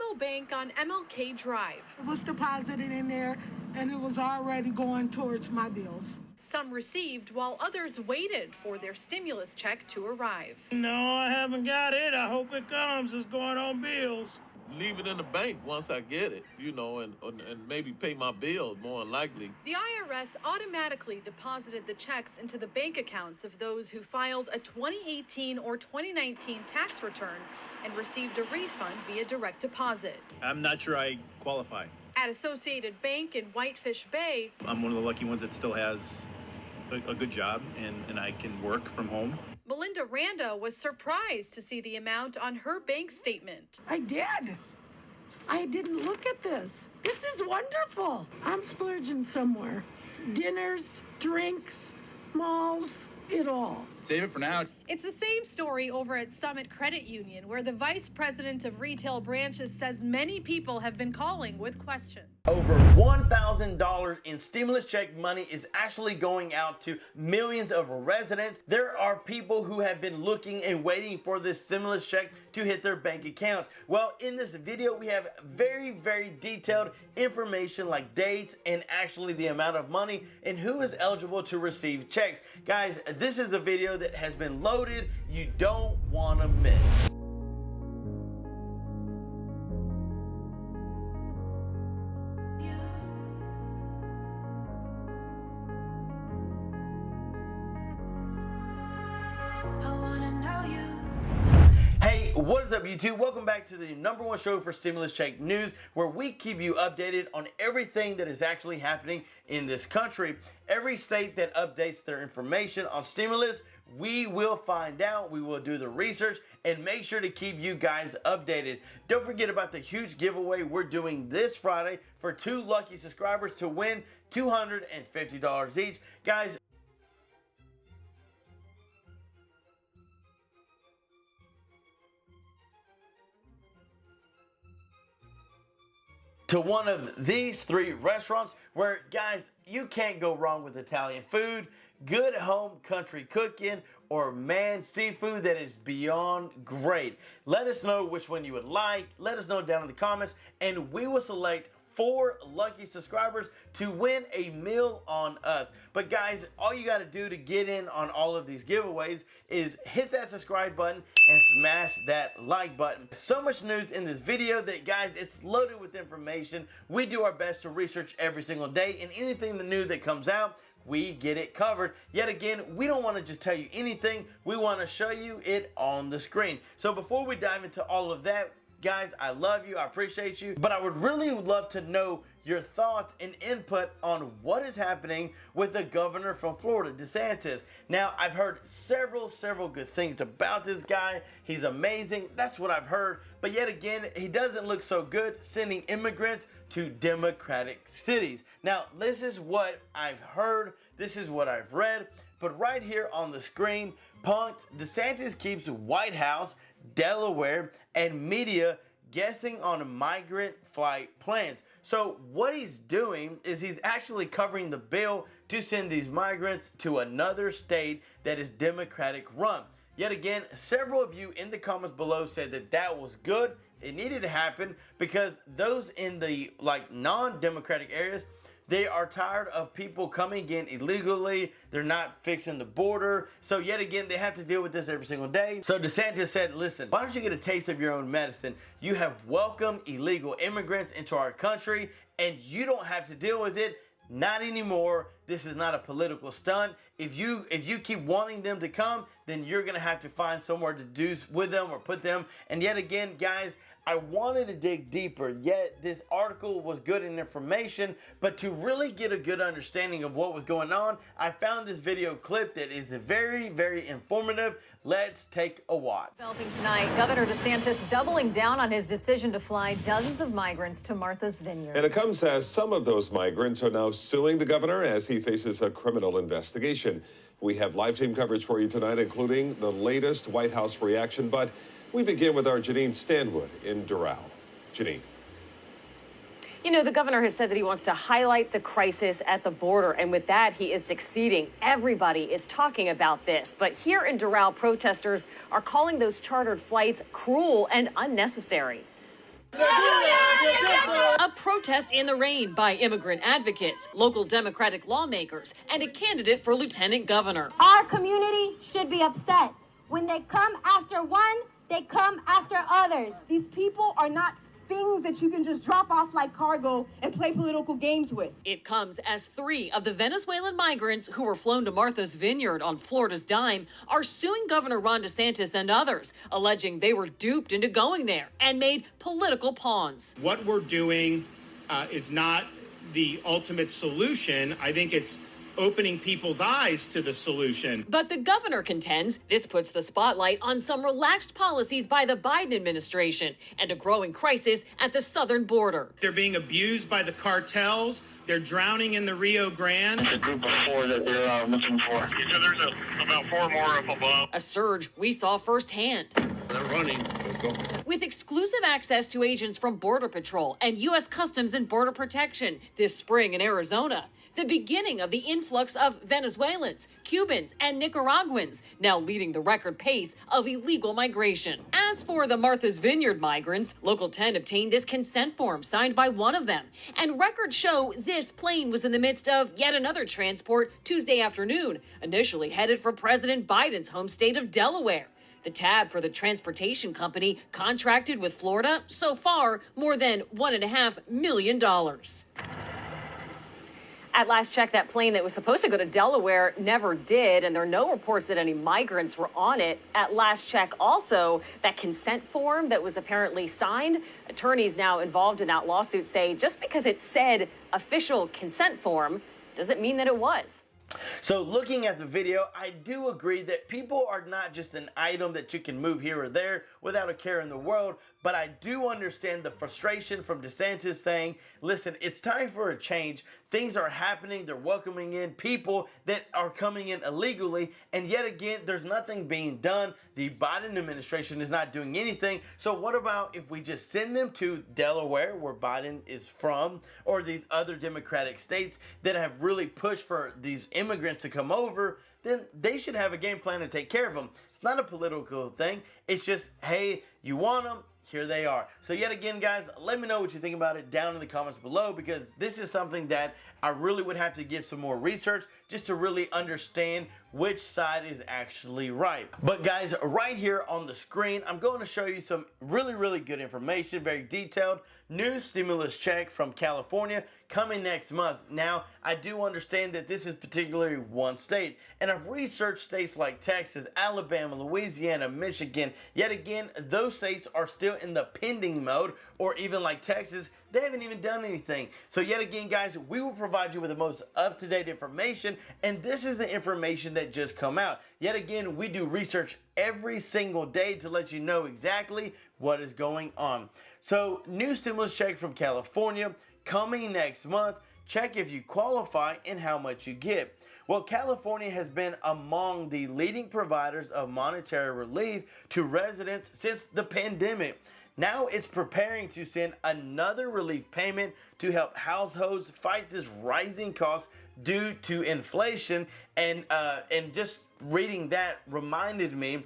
Chicago bank on MLK Drive. It was deposited in there, and it was already going towards my bills. Some received while others waited for their stimulus check to arrive. No, I haven't got it. I hope it comes. It's going on bills. Leave it in the bank once I get it, and maybe pay my bills more than likely. The IRS automatically deposited the checks into the bank accounts of those who filed a 2018 or 2019 tax return and received a refund via direct deposit. I'm not sure I qualify. At Associated Bank in Whitefish Bay, I'm one of the lucky ones that still has a good job and I can work from home. Melinda Randa was surprised to see the amount on her bank statement. I did. I didn't look at this. This is wonderful. I'm splurging somewhere. Dinners, drinks, malls, it all. Save it for now. It's the same story over at Summit Credit Union, where the vice president of retail branches says many people have been calling with questions. Over $1,000 in stimulus check money is actually going out to millions of residents. There are people who have been looking and waiting for this stimulus check to hit their bank accounts. Well, in this video, we have very, very detailed information like dates and actually the amount of money and who is eligible to receive checks. Guys, this is a video that has been loaded. You don't want to miss. Hey, what is up YouTube? Welcome back to the #1 show for stimulus check news, where we keep you updated on everything that is actually happening in this country. Every state that updates their information on stimulus, we will find out, we will do the research, and make sure to keep you guys updated. Don't forget about the huge giveaway we're doing this Friday for 2 lucky subscribers to win $250 each. Guys, to one of these 3 restaurants where, guys, you can't go wrong with Italian food, good home country cooking, or seafood that is beyond great. Let us know which one you would like. Let us know down in the comments, and we will select 4 lucky subscribers to win a meal on us. But guys, all you got to do to get in on all of these giveaways is hit that subscribe button and smash that like button. So much news in this video that, guys, it's loaded with information. We do our best to research every single day, and anything new that comes out, we get it covered. Yet again, we don't want to just tell you anything. We want to show you it on the screen. So before we dive into all of that, guys, I love you, I appreciate you, but I would really love to know your thoughts and input on what is happening with the governor from Florida, DeSantis. Now, I've heard several good things about this guy. He's amazing, that's what I've heard, but yet again, he doesn't look so good sending immigrants to Democratic cities. Now, this is what I've heard, this is what I've read, but right here on the screen, punked, DeSantis keeps White House, Delaware, and media guessing on migrant flight plans. So what he's doing is he's actually covering the bill to send these migrants to another state that is Democratic run. Yet again, several of you in the comments below said that that was good. It needed to happen because those in the non-Democratic areas, they are tired of people coming in illegally. They're not fixing the border. So yet again, they have to deal with this every single day. So DeSantis said, listen, why don't you get a taste of your own medicine? You have welcomed illegal immigrants into our country and you don't have to deal with it. Not anymore. This is not a political stunt. If you keep wanting them to come, then you're gonna have to find somewhere to do with them or put them. And yet again, guys, I wanted to dig deeper, yet this article was good in information, but to really get a good understanding of what was going on, I found this video clip that is very, very informative. Let's take a watch. Developing tonight, Governor DeSantis doubling down on his decision to fly dozens of migrants to Martha's Vineyard. And it comes as some of those migrants are now suing the governor as he faces a criminal investigation. We have live team coverage for you tonight, including the latest White House reaction, but we begin with our Janine Stanwood in Doral. Janine. You know, the governor has said that he wants to highlight the crisis at the border, and with that, he is succeeding. Everybody is talking about this. But here in Doral, protesters are calling those chartered flights cruel and unnecessary. A protest in the rain by immigrant advocates, local Democratic lawmakers, and a candidate for lieutenant governor. Our community should be upset. When they come after one, they come after others. These people are not things that you can just drop off like cargo and play political games with. It comes as 3 of the Venezuelan migrants who were flown to Martha's Vineyard on Florida's dime are suing Governor Ron DeSantis and others, alleging they were duped into going there and made political pawns. What we're doing is not the ultimate solution. I think it's opening people's eyes to the solution. But the governor contends this puts the spotlight on some relaxed policies by the Biden administration and a growing crisis at the southern border. They're being abused by the cartels. They're drowning in the Rio Grande. It's a group of 4 that they're looking for. So there's about 4 more up above. A surge we saw firsthand. They're running. Let's go. With exclusive access to agents from Border Patrol and U.S. Customs and Border Protection this spring in Arizona, the beginning of the influx of Venezuelans, Cubans, and Nicaraguans, now leading the record pace of illegal migration. As for the Martha's Vineyard migrants, Local 10 obtained this consent form signed by one of them, and records show this plane was in the midst of yet another transport Tuesday afternoon, initially headed for President Biden's home state of Delaware. The tab for the transportation company contracted with Florida, so far, more than $1.5 million. At last check, that plane that was supposed to go to Delaware never did, and there are no reports that any migrants were on it. At last check, also, that consent form that was apparently signed, attorneys now involved in that lawsuit say just because it said official consent form doesn't mean that it was. So looking at the video, I do agree that people are not just an item that you can move here or there without a care in the world, but I do understand the frustration from DeSantis saying, listen, it's time for a change. Things are happening. They're welcoming in people that are coming in illegally, and yet again, there's nothing being done. The Biden administration is not doing anything. So what about if we just send them to Delaware, where Biden is from, or these other Democratic states that have really pushed for these immigrants to come over? Then they should have a game plan to take care of them. It's not a political thing. It's just, hey, you want them? Here they are. So yet again, guys, let me know what you think about it down in the comments below, because this is something that I really would have to give some more research just to really understand which side is actually right. But guys, right here on the screen, I'm going to show you some really good information, very detailed. New stimulus check from California coming next month. Now, I do understand that this is particularly one state, and I've researched states like Texas, Alabama, Louisiana, Michigan. Yet again, those states are still in the pending mode, or even like Texas, they haven't even done anything. So yet again, guys, we will provide you with the most up-to-date information, and this is the information that just come out. Yet again, we do research every single day to let you know exactly what is going on. So new stimulus check from California coming next month. Check if you qualify and how much you get. Well, California has been among the leading providers of monetary relief to residents since the pandemic. Now it's preparing to send another relief payment to help households fight this rising cost due to inflation. And just reading that reminded me,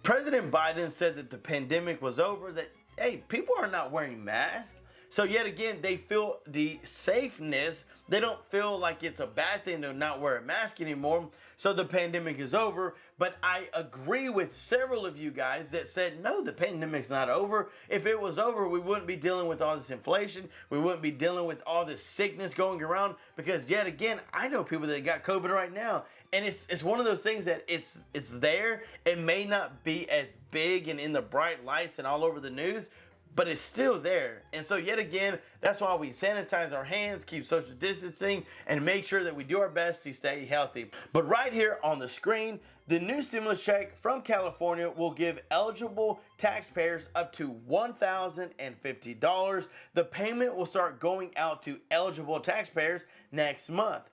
President Biden said that the pandemic was over, that, hey, people are not wearing masks. So yet again, they feel the safeness. They don't feel like it's a bad thing to not wear a mask anymore. So the pandemic is over. But I agree with several of you guys that said, no, the pandemic's not over. If it was over, we wouldn't be dealing with all this inflation. We wouldn't be dealing with all this sickness going around, because yet again, I know people that got COVID right now. And it's one of those things that it's there. It may not be as big and in the bright lights and all over the news, but it's still there. And so yet again, that's why we sanitize our hands, keep social distancing, and make sure that we do our best to stay healthy. But right here on the screen, the new stimulus check from California will give eligible taxpayers up to $1,050. The payment will start going out to eligible taxpayers next month.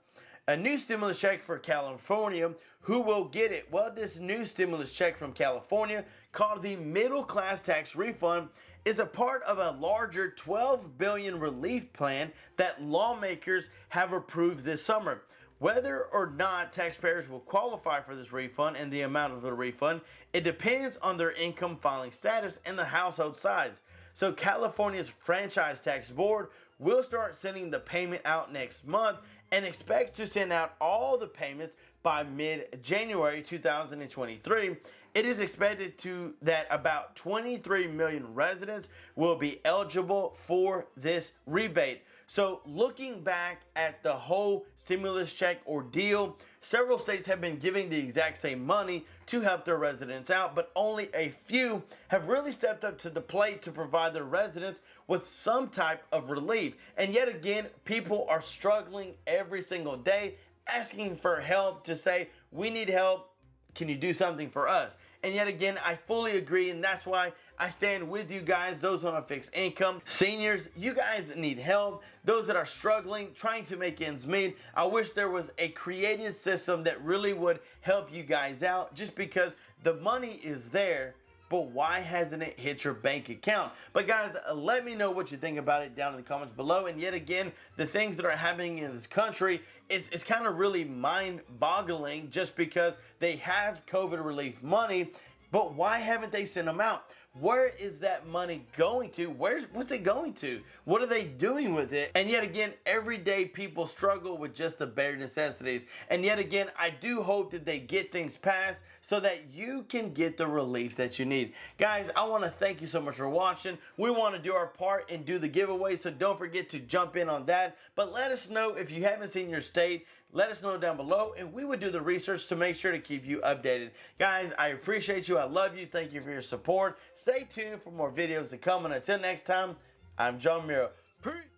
A new stimulus check for California. Who will get it? Well, this new stimulus check from California, called the Middle Class Tax Refund, is a part of a larger $12 billion relief plan that lawmakers have approved this summer. Whether or not taxpayers will qualify for this refund and the amount of the refund, it depends on their income filing status and the household size. So California's Franchise Tax Board will start sending the payment out next month and expects to send out all the payments by mid-January 2023. It is expected that about 23 million residents will be eligible for this rebate. So looking back at the whole stimulus check ordeal, several states have been giving the exact same money to help their residents out, but only a few have really stepped up to the plate to provide their residents with some type of relief. And yet again, people are struggling every single day, asking for help to say, we need help. Can you do something for us? And yet again, I fully agree, and that's why I stand with you guys, those on a fixed income. Seniors, you guys need help. Those that are struggling, trying to make ends meet, I wish there was a creative system that really would help you guys out, just because the money is there, but why hasn't it hit your bank account? But guys, let me know what you think about it down in the comments below. And yet again, the things that are happening in this country, it's kind of really mind-boggling, just because they have COVID relief money, but why haven't they sent them out? Where is that money going to? What's it going to? What are they doing with it? And yet again, every day people struggle with just the bare necessities. And yet again, I do hope that they get things passed so that you can get the relief that you need. Guys, I want to thank you so much for watching. We want to do our part and do the giveaway, so don't forget to jump in on that. But let us know if you haven't seen your state. Let us know down below, and we would do the research to make sure to keep you updated. Guys, I appreciate you. I love you. Thank you for your support. Stay tuned for more videos to come. And until next time, I'm John Miro. Peace.